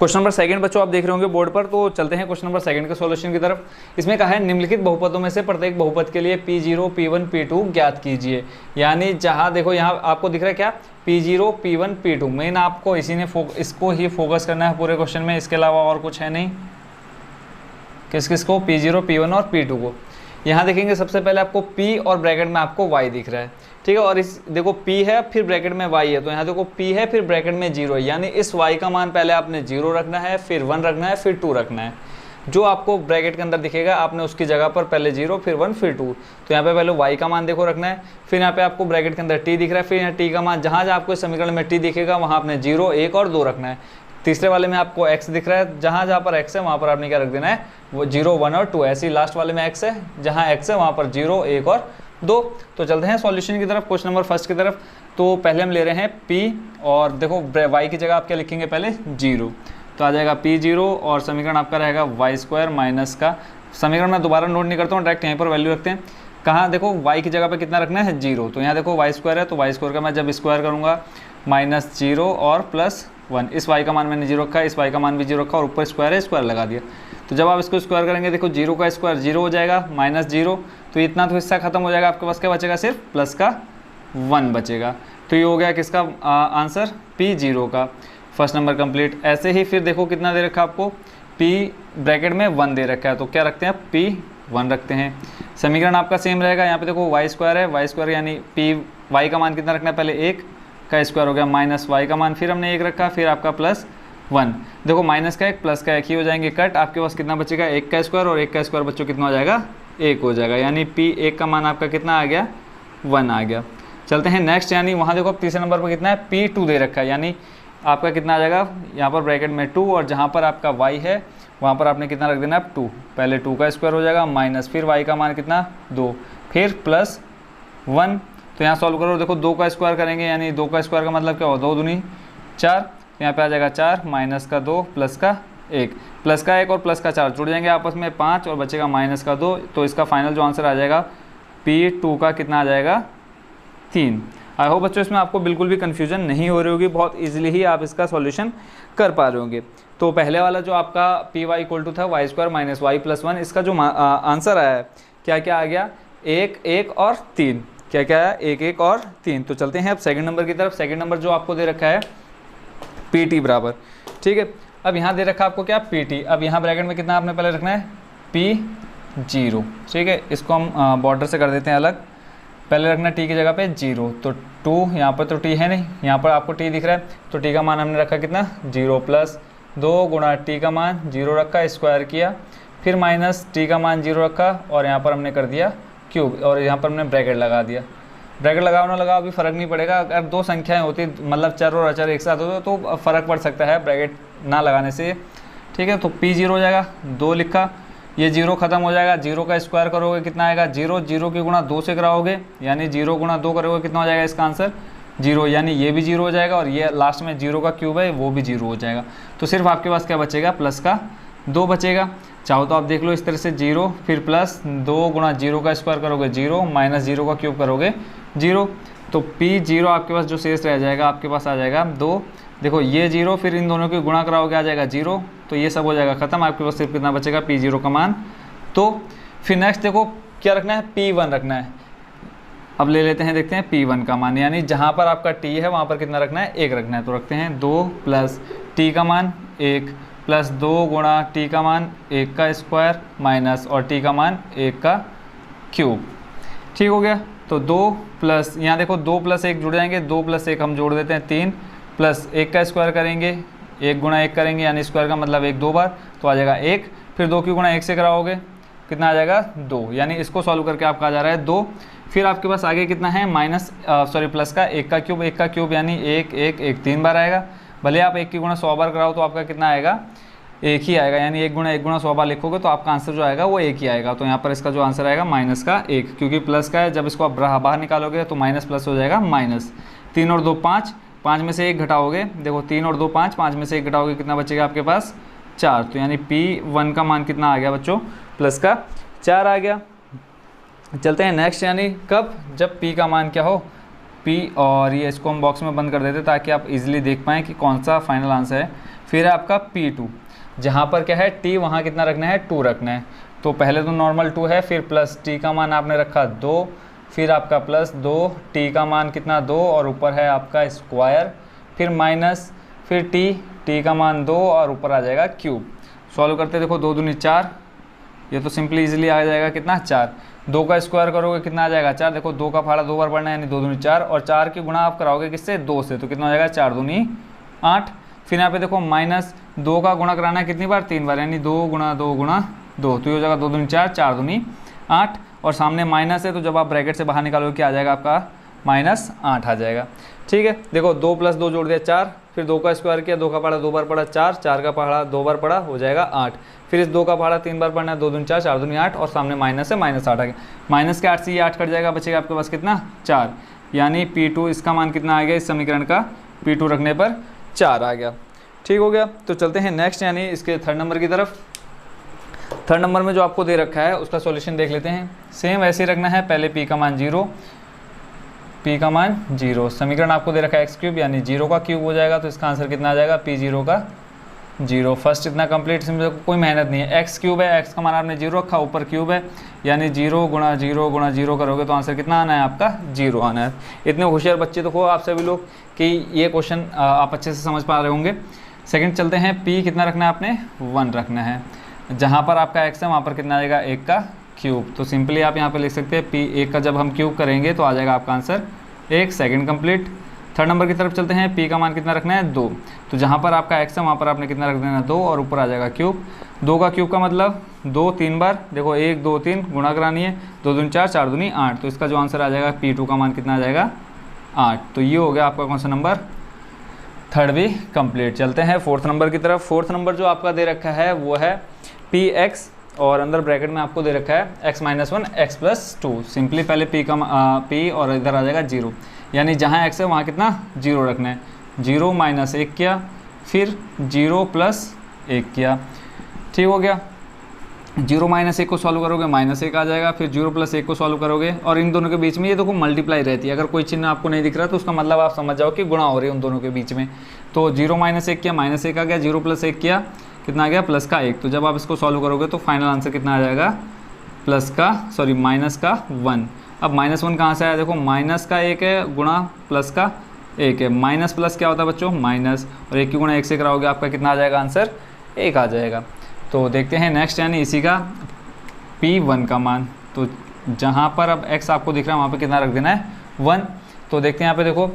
Question number second बच्चों आप देख रहे होंगे बोर्ड पर, तो चलते हैं क्वेश्चन नंबर सेकंड के सॉल्यूशन की तरफ। इसमें कहा है निम्नलिखित बहुपदों में से प्रत्येक बहुपद के लिए P0, P1, P2 ज्ञात कीजिए। यानी जहां देखो यहाँ आपको दिख रहा है क्या, P0, P1, P2। मेन आपको इसी ने इसको ही फोकस करना है पूरे क्वेश्चन में, इसके अलावा और कुछ है नहीं। किस किस को, P0, P1 और P2 को। यहाँ देखेंगे सबसे पहले आपको P और ब्रैकेट में आपको Y दिख रहा है, ठीक है। और इस देखो P है फिर ब्रैकेट में Y है, तो यहाँ देखो P है फिर ब्रैकेट में 0 है, यानी इस Y का मान पहले आपने 0 रखना है, फिर 1 रखना है, फिर 2 रखना है। जो आपको ब्रैकेट के अंदर दिखेगा आपने उसकी जगह पर पहले 0 फिर 1 फिर 2। तो यहाँ पे पहले Y का मान देखो रखना है, फिर यहाँ पे आपको ब्रैकेट के अंदर T दिख रहा है, फिर यहाँ T का मान जहाँ जहाँ आपको इस समीकरण में T दिखेगा वहाँ आपने 0, 1 और 2 रखना है। तीसरे वाले में आपको x दिख रहा है, जहाँ जहाँ पर x है वहाँ पर आपने क्या रख देना है, वो 0, 1 और 2। ऐसे ही लास्ट वाले में x है, जहाँ x है वहाँ पर 0, 1 और 2। तो चलते हैं सॉल्यूशन की तरफ, क्वेश्चन नंबर फर्स्ट की तरफ। तो पहले हम ले रहे हैं p, और देखो y की जगह आप क्या लिखेंगे पहले 0, तो आ जाएगा P0 और समीकरण आपका रहेगा y² माइनस का, समीकरण मैं दोबारा नोट नहीं करता हूँ, डायरेक्ट यहीं पर वैल्यू रखते हैं। कहाँ देखो y की जगह पे कितना रखना है 0, तो यहाँ देखो y² है, तो y² का मैं जब स्क्वायर करूँगा -0 और +1, इस y का मान मैंने 0 रखा, इस y का मान भी 0 रखा और ऊपर स्क्वायर है, स्क्वायर लगा दिया। तो जब आप इसको स्क्वायर करेंगे देखो 0 का स्क्वायर 0 हो जाएगा, -0, तो इतना तो हिस्सा खत्म हो जाएगा, आपके पास क्या बचेगा, सिर्फ प्लस का 1 बचेगा। तो ये हो गया किसका आंसर, P0 का फर्स्ट नंबर कंप्लीट। ऐसे ही फिर देखो कितना दे रखा आपको, P ब्रैकेट में 1 दे रखा है, तो क्या रखते हैं P1 रखते हैं। समीकरण आपका सेम रहेगा, यहाँ पे देखो y² है, y² यानी y का मान कितना रखना है, पहले 1 का स्क्वायर हो गया माइनस y का मान, फिर हमने 1 रखा, फिर आपका +1। देखो माइनस का 1 प्लस का 1 ही हो जाएंगे कट, आपके पास कितना बचेगा 1 का स्क्वायर, और 1 का स्क्वायर बच्चों कितना हो जाएगा 1 हो जाएगा, यानी P1 का मान आपका कितना आ गया 1 आ गया। चलते हैं नेक्स्ट, यानी वहाँ देखो तीसरे नंबर पर कितना है P2 दे रखा है, यानी आपका कितना आ जाएगा यहाँ पर ब्रैकेट में 2, और जहाँ पर आपका y है वहाँ पर आपने कितना रख देना है 2, पहले 2 का स्क्वायर हो जाएगा माइनस, फिर y का मान कितना 2, फिर +1। तो यहाँ सॉल्व करो, देखो 2 का स्क्वायर करेंगे, यानी 2 का स्क्वायर का मतलब क्या हो, 2 दूनी 4, तो यहाँ पे आ जाएगा 4 माइनस का 2 प्लस का 1, प्लस का 1 और प्लस का 4 जुड़ जाएंगे आपस में 5 और बचेगा माइनस का 2। तो इसका फाइनल जो आंसर आ जाएगा P2 का कितना आ जाएगा 3। आई होप बच्चों इसमें आपको बिल्कुल भी कन्फ्यूजन नहीं हो रही होगी, बहुत ईजिली ही आप इसका सॉल्यूशन कर पा रहे होंगे। तो पहले वाला जो आपका Py = था y² माइनस y + 1, इसका जो आंसर आया है क्या क्या आ गया 1, 1 और 3, क्या क्या है 1, 1 और 3। तो चलते हैं अब सेकंड नंबर की तरफ। सेकंड नंबर जो आपको दे रखा है Pt बराबर, ठीक है। अब यहाँ दे रखा आपको क्या Pt, अब यहाँ ब्रैकेट में कितना आपने पहले रखना है P0, ठीक है। इसको हम बॉर्डर से कर देते हैं अलग, पहले रखना t की जगह पे 0, तो 2, यहाँ पर तो t है नहीं, यहाँ पर आपको t दिख रहा है, तो t का मान हमने रखा कितना 0 + 2 गुणा t का मान 0 रखा, स्क्वायर किया, फिर माइनस t का मान 0 रखा, और यहाँ पर हमने कर दिया क्यूब, और यहाँ पर हमने ब्रैकेट लगा दिया। ब्रैकेट लगाओ ना लगाओ अभी फ़र्क नहीं पड़ेगा, अगर दो संख्याएं होती मतलब चर और अचर एक साथ होते तो फ़र्क पड़ सकता है ब्रैकेट ना लगाने से, ठीक है। तो P0 हो जाएगा, 2 लिखा, ये 0 खत्म हो जाएगा, 0 का स्क्वायर करोगे कितना आएगा 0, 0 की गुणा 2 से कराओगे, यानी 0 गुणा 2 करोगे कितना हो जाएगा इसका आंसर 0, यानी ये भी 0 हो जाएगा, और ये लास्ट में 0 का क्यूब है वो भी 0 हो जाएगा। तो सिर्फ आपके पास क्या बचेगा प्लस का 2 बचेगा। चाहो तो आप देख लो इस तरह से 0 फिर +2 गुणा 0 का स्क्वायर करोगे 0 माइनस 0 का क्यूब करोगे 0, तो P0 आपके पास जो शेष रह जाएगा आपके पास आ जाएगा 2। देखो ये 0 फिर इन दोनों की गुणा कराओगे आ जाएगा 0, तो ये सब हो जाएगा ख़त्म, आपके पास सिर्फ कितना बचेगा P0 का मान। तो फिर नेक्स्ट देखो क्या रखना है P1 रखना है। अब ले लेते हैं, देखते हैं P1 का मान, यानी जहाँ पर आपका t है वहाँ पर कितना रखना है 1 रखना है, तो रखते हैं 2 + t का मान 1 + 2 गुणा t का मान 1 का स्क्वायर माइनस और t का मान 1 का क्यूब, ठीक हो गया। तो 2 प्लस यहाँ देखो 2 + 1 जुड़ जाएंगे, 2 + 1 हम जोड़ देते हैं 3, प्लस 1 का स्क्वायर करेंगे 1 गुणा 1 करेंगे, यानी स्क्वायर का मतलब 1 2 बार, तो आ जाएगा 1, फिर 2 की गुणा 1 से कराओगे कितना आ जाएगा 2, यानी इसको सॉल्व करके आपका आ जा रहा है 2। फिर आपके पास आगे कितना है प्लस का 1 का क्यूब, 1 का क्यूब यानी 1 1 1 3 बार आएगा, भले आप 1 की गुणा 100 बार कराओ तो आपका कितना आएगा 1 ही आएगा, यानी 1 गुणा 100 बार लिखोगे तो आपका आंसर जो आएगा वो 1 ही आएगा। तो यहाँ पर इसका जो आंसर आएगा -1, क्योंकि प्लस का है, जब इसको आप बाहर निकालोगे तो माइनस प्लस हो जाएगा माइनस। 3 और 2 5, 5 में से 1 घटाओगे, देखो 3 और 2 5, 5 में से 1 घटाओगे कितना बचेगा आपके पास 4, तो यानी P1 का मान कितना आ गया बच्चों प्लस का 4 आ गया। चलते हैं नेक्स्ट, यानी कब, जब P का मान क्या हो P, और ये इसको हम बॉक्स में बंद कर देते ताकि आप इजीली देख पाएँ कि कौन सा फाइनल आंसर है। फिर आपका P2, जहाँ पर क्या है T वहाँ कितना रखना है 2 रखना है। तो पहले तो नॉर्मल 2 है, फिर प्लस T का मान आपने रखा 2, फिर आपका प्लस 2, T का मान कितना 2 और ऊपर है आपका स्क्वायर, फिर माइनस, फिर T का मान 2 और ऊपर आ जाएगा क्यूब। सॉल्व करते देखो 2 दूनी 4, ये तो सिंपली इजीली आ जाएगा कितना 4। 2 का स्क्वायर करोगे कितना आ जाएगा 4। देखो 2 का फाड़ा 2 बार पढ़ना है यानी 2 दूनी 4, और 4 की गुणा आप कराओगे किससे 2 से, तो कितना हो जाएगा 4 दूनी 8। फिर यहाँ पे देखो माइनस 2 का गुणा कराना है कितनी बार 3 बार, यानी 2 गुणा 2 गुणा 2, तो ये हो जाएगा 2 दूनी 4, 4 दूनी 8, और सामने माइनस है तो जब आप ब्रैकेट से बाहर निकालोगे क्या आ जाएगा आपका -8 आ जाएगा। ठीक है, देखो 2 + 2 जोड़ दिया 4, फिर 2 का स्क्वायर किया, 2 का पहाड़ा 2 बार पड़ा 4, 4 का पहाड़ा 2 बार पड़ा हो जाएगा 8, फिर इस 2 का पहाड़ा 3 बार पढ़ना है, 2 दूनी 4, 4 दूनी 8, और सामने माइनस है -8 आ गया। माइनस के 8 से ये 8 कट जाएगा, बचेगा आपके पास कितना 4, यानी P2 इसका मान कितना आ गया इस समीकरण का, P2 रखने पर 4 आ गया। ठीक हो गया, तो चलते हैं नेक्स्ट यानी इसके थर्ड नंबर की तरफ। थर्ड नंबर में जो आपको दे रखा है उसका सॉल्यूशन देख लेते हैं। सेम ऐसे ही रखना है, पहले P का मान 0, P का मान 0, समीकरण आपको दे रखा है x3 यानी 0 का क्यूब हो जाएगा, तो इसका आंसर कितना आ जाएगा P0 का 0। फर्स्ट इतना कंप्लीट, इसमें कोई मेहनत नहीं है, x3 है, x का मान आपने 0 रखा, ऊपर क्यूब है, यानी 0 गुणा 0 गुणा 0 करोगे तो आंसर कितना आना है आपका 0 आना है। इतने होशियार बच्चे तो हो आप सभी लोग कि ये क्वेश्चन आप अच्छे से समझ पा रहे होंगे। सेकंड चलते हैं, P कितना रखना है आपने 1 रखना है, जहाँ पर आपका x है वहाँ पर कितना आएगा 1 का क्यूब, तो सिंपली आप यहाँ पे लिख सकते हैं P1 का जब हम क्यूब करेंगे तो आ जाएगा आपका answer 1। Second complete. Third number की तरफ चलते हैं, P का मान कितना रखना है 2, तो जहाँ पर आपका x है वहाँ पर आपने कितना रख देना 2 और ऊपर आ जाएगा क्यूब। 2 का क्यूब का मतलब 2 3 बार, देखो 1 2 3 गुणा करानी है, 2 दूनी 4, 4 दूनी 8, तो इसका जो आंसर आ जाएगा P2 का मान कितना आ जाएगा 8। तो ये हो गया आपका क्वेश्चन नंबर थर्ड भी कंप्लीट। चलते हैं फोर्थ नंबर की तरफ। फोर्थ नंबर जो आपका दे रखा है वो है Px और अंदर ब्रैकेट में आपको दे रखा है x - 1 x + 2। सिंपली पहले P और इधर आ जाएगा 0, यानी जहाँ x है वहाँ कितना 0 रखना है। 0 - 1 किया, फिर 0 + 1 किया। ठीक हो गया, 0 - 1 को सॉल्व करोगे -1 आ जाएगा, फिर 0 + 1 को सॉल्व करोगे, और इन दोनों के बीच में ये देखो मल्टीप्लाई रहती है। अगर कोई चिन्ह आपको नहीं दिख रहा तो उसका मतलब आप समझ जाओ कि गुणा हो रही है उन दोनों के बीच में। तो 0 - 1 किया -1 आ गया, 0 + 1 किया कितना आ गया प्लस का 1। तो जब आप इसको सॉल्व करोगे तो फाइनल आंसर कितना आ जाएगा -1। अब -1 कहाँ से आया, देखो माइनस का 1 है गुणा प्लस का 1 है, माइनस प्लस क्या होता है बच्चों माइनस, और 1 की गुणा 1 से कराओगे आपका कितना आ जाएगा आंसर 1 आ जाएगा। तो देखते हैं नेक्स्ट, यानी इसी का P1 का मान, तो जहाँ पर अब x आपको दिख रहा है वहाँ पे कितना रख देना है 1। तो देखते हैं यहाँ पे देखो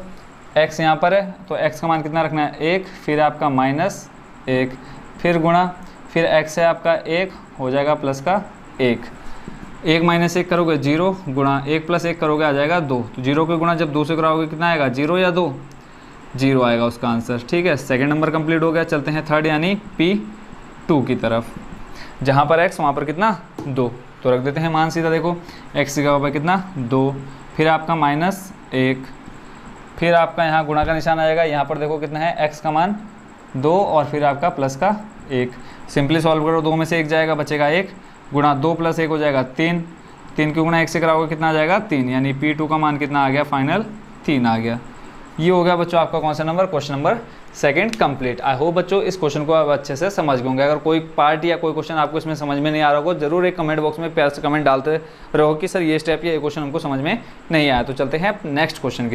x यहाँ पर है तो x का मान कितना रखना है 1, फिर आपका -1, फिर गुणा, फिर x है आपका 1 हो जाएगा प्लस का 1, 1 - 1 करोगे 0 गुणा 1 + 1 करोगे आ जाएगा 2। तो 0 के गुणा जब 2 से कराओगे कितना आएगा 0 या 2, 0 आएगा उसका आंसर। ठीक है, सेकंड नंबर कंप्लीट हो गया। चलते हैं थर्ड यानी P2 की तरफ, जहाँ पर x वहाँ पर कितना 2, तो रख देते हैं मान सीधा। देखो x की जगह पर कितना 2, फिर आपका -1, फिर आपका यहाँ गुणा का निशान आएगा, यहाँ पर देखो कितना है x का मान 2 और फिर आपका प्लस का 1। सिंपली सॉल्व करो, 2 में से 1 जाएगा बचेगा 1, गुणा 2 + 1 हो जाएगा 3, 3 की गुणा 1 से कराओगे कितना आ जाएगा 3, यानी P2 का मान कितना आ गया फाइनल 3 आ गया। ये हो गया बच्चों आपका question number second complete. I hope बच्चों इस क्वेश्चन को आप अच्छे से समझ गए होंगे। अगर कोई पार्ट या कोई क्वेश्चन आपको इसमें समझ में नहीं आ रहा हो, जरूर एक कमेंट बॉक्स में प्यार से कमेंट डालते रहो कि सर ये स्टेप या ये क्वेश्चन हमको समझ में नहीं आया। तो चलते हैं नेक्स्ट क्वेश्चन की तरफ।